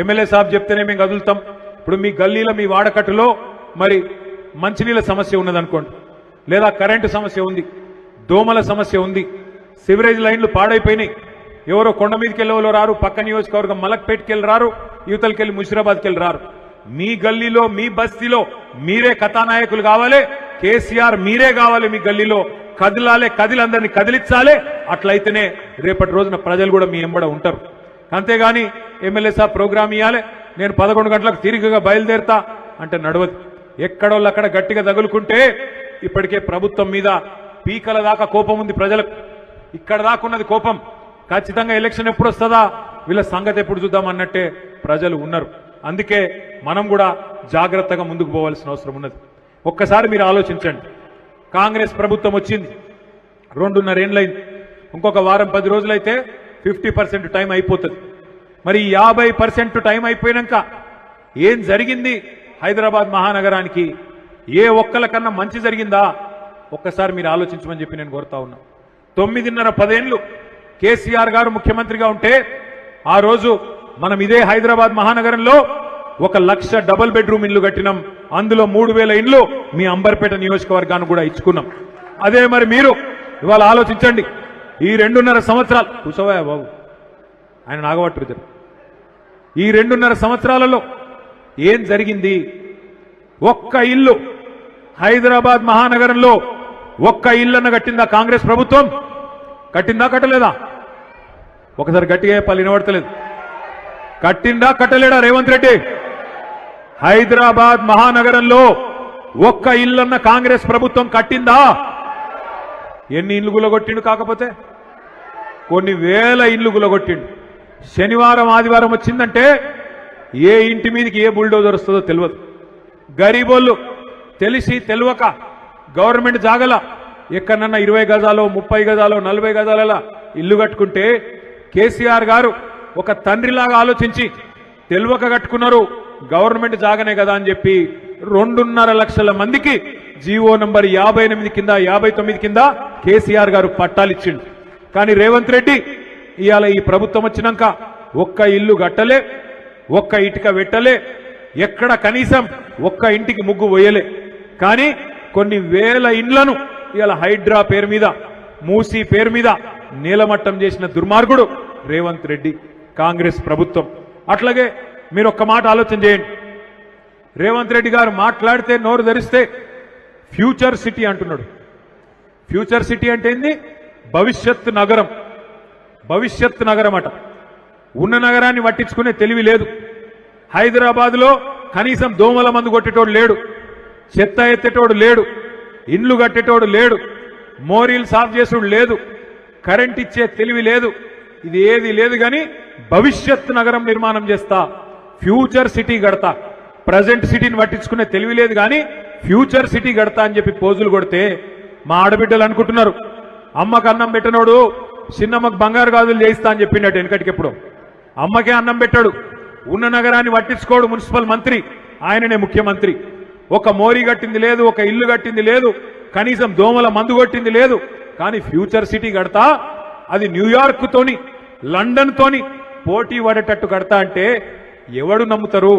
MLA సాబ్ చెప్తేనే మేము కదులుతాం. ఇప్పుడు మీ గల్లీలో మీ వాడకట్టులో మరి మంచినీళ్ళ సమస్య ఉన్నదనుకోండి, లేదా కరెంటు సమస్య ఉంది, దోమల సమస్య ఉంది, సివరేజ్ లైన్లు పాడైపోయినాయి, ఎవరో కొండ మీదకి వెళ్ళేవాళ్ళు రారు, పక్క నియోజకవర్గం మలక్పేట్కి వెళ్ళి రారు, యువతలకి వెళ్ళి ముషిరాబాద్కి వెళ్ళి రారు. మీ గల్లీలో మీ బస్తీలో మీరే కథానాయకులు కావాలి, కేసీఆర్ మీరే కావాలి. మీ గల్లీలో కదిలాలే, కదిలందరినీ కదిలించాలి. అట్లయితేనే రేపటి రోజున ప్రజలు కూడా మీ ఎంబడ ఉంటారు. అంతేగాని ఎమ్మెల్యే సాబ్ ప్రోగ్రామ్ ఇవ్వాలి, నేను 11 గంటలకు తిరిగిగా బయలుదేరుతా అంటే నడవదు. ఎక్కడోళ్ళు అక్కడ గట్టిగా తగులుకుంటే ఇప్పటికే ప్రభుత్వం మీద పీకల దాకా కోపం ఉంది ప్రజలకు. ఇక్కడ దాకున్నది కోపం. ఖచ్చితంగా ఎలక్షన్ ఎప్పుడు వస్తుందా, వీళ్ళ సంగతి ఎప్పుడు చూద్దాం అన్నట్టే ప్రజలు ఉన్నారు. అందుకే మనం కూడా జాగ్రత్తగా ముందుకు పోవాల్సిన అవసరం ఉన్నది. ఒక్కసారి మీరు ఆలోచించండి, కాంగ్రెస్ ప్రభుత్వం వచ్చింది 2.5 ఏళ్ళైంది. ఇంకొక వారం 10 రోజులైతే 50% టైం అయిపోతుంది. మరి 50% టైం అయిపోయినాక ఏం జరిగింది హైదరాబాద్ మహానగరానికి? ఏ ఒక్కలకన్నా మంచి జరిగిందా? ఒక్కసారి మీరు ఆలోచించమని చెప్పి నేను కోరుతా ఉన్నా. 9.5-10 ఏళ్ళు కేసీఆర్ గారు ముఖ్యమంత్రిగా ఉంటే ఆ రోజు మనం ఇదే హైదరాబాద్ మహానగరంలో 1,00,000 డబుల్ బెడ్రూమ్ ఇల్లు కట్టినాం. అందులో 3,000 ఇండ్లు మీ అంబర్పేట నియోజకవర్గాన్ని కూడా ఇచ్చుకున్నాం. అదే మరి మీరు ఇవాళ ఆలోచించండి, ఈ 2.5 సంవత్సరాలు కూసవా బాబు, ఆయన నాగవట్టు, ఈ 2.5 సంవత్సరాలలో ఏం జరిగింది? ఒక్క ఇల్లు హైదరాబాద్ మహానగరంలో ఒక్క ఇల్లన్న కట్టిందా కాంగ్రెస్ ప్రభుత్వం? కట్టిందా కట్టలేదా? ఒకసారి గట్టిగా చెప్పాలి, వినబడతలేదు. కట్టిందా కట్టలేడా రేవంత్ రెడ్డి? హైదరాబాద్ మహానగరంలో ఒక్క ఇల్లన్న కాంగ్రెస్ ప్రభుత్వం కట్టిందా? ఎన్ని ఇల్లు గులగొట్టిండు? కాకపోతే కొన్ని వేల ఇల్లు గులగొట్టిండు. శనివారం ఆదివారం వచ్చిందంటే ఏ ఇంటి మీదకి ఏ బుల్డోజర్ వస్తుందో తెలియదు. గరీబోళ్ళు తెలిసి తెలియక గవర్నమెంట్ జాగల ఎక్కడన్నా 20 గజాలో 30 గజాలో 40 గజాల ఇల్లు కట్టుకుంటే కేసీఆర్ గారు ఒక తండ్రిలాగా ఆలోచించి తెలియక కట్టుకున్నారు. గవర్నమెంట్ జాగనే కదా అని చెప్పి 2.5 లక్షల మందికి జీవో నంబర్ 58 కింద 59 కింద కేసీఆర్ గారు పట్టాలు ఇచ్చిండు. కానీ రేవంత్ రెడ్డి ఇవాళ ఈ ప్రభుత్వం వచ్చినాక ఒక్క ఇల్లు కట్టలే, ఒక్క ఇటుక పెట్టలే, ఎక్కడ కనీసం ఒక్క ఇంటికి ముగ్గు పోయలే. కానీ కొన్ని వేల ఇండ్లను ఇవాళ హైడ్రా పేరు మీద, మూసీ పేరు మీద నీలమట్టం చేసిన దుర్మార్గుడు రేవంత్ రెడ్డి, కాంగ్రెస్ ప్రభుత్వం. అట్లాగే మీరు ఒక్క మాట ఆలోచన చేయండి. రేవంత్ రెడ్డి గారు మాట్లాడితే నోరు ధరిస్తే ఫ్యూచర్ సిటీ అంటున్నాడు. ఫ్యూచర్ సిటీ అంటే ఏంది? భవిష్యత్ నగరం. భవిష్యత్ నగరం అట. ఉన్న నగరాన్ని పట్టించుకునే తెలివి లేదు. హైదరాబాద్లో కనీసం దోమల మందు కొట్టేటోడు లేడు, చెత్త ఎత్తేటోడు లేడు, ఇండ్లు కట్టేటోడు లేడు, మోరీలు సాఫ్ చేసుడు లేదు, కరెంట్ ఇచ్చే తెలివి లేదు. ఇది ఏది లేదు. కానీ భవిష్యత్ నగరం నిర్మాణం చేస్తా, ఫ్యూచర్ సిటీ గడతా. ప్రజెంట్ సిటీని పట్టించుకునే తెలివి లేదు, కానీ ఫ్యూచర్ సిటీ గడతా అని చెప్పి పోజులు కొడితే మా ఆడబిడ్డలు అనుకుంటున్నారు అమ్మకు అన్నం పెట్టనోడు చిన్నమ్మకు బంగారు గాజులు చేయిస్తా అని చెప్పిండట. వెనకటికెప్పుడు అమ్మకే అన్నం పెట్టాడు, ఉన్న నగరాన్ని పట్టించుకోడు మున్సిపల్ మంత్రి, ఆయననే ముఖ్యమంత్రి. ఒక మోరీ కట్టింది లేదు, ఒక ఇల్లు కట్టింది లేదు, కనీసం దోమల మందు కొట్టింది లేదు. కానీ ఫ్యూచర్ సిటీ కడతా, అది న్యూయార్క్ తోని లండన్ తోని పోటీ పడేటట్టు కడతా అంటే ఎవడు నమ్ముతారు?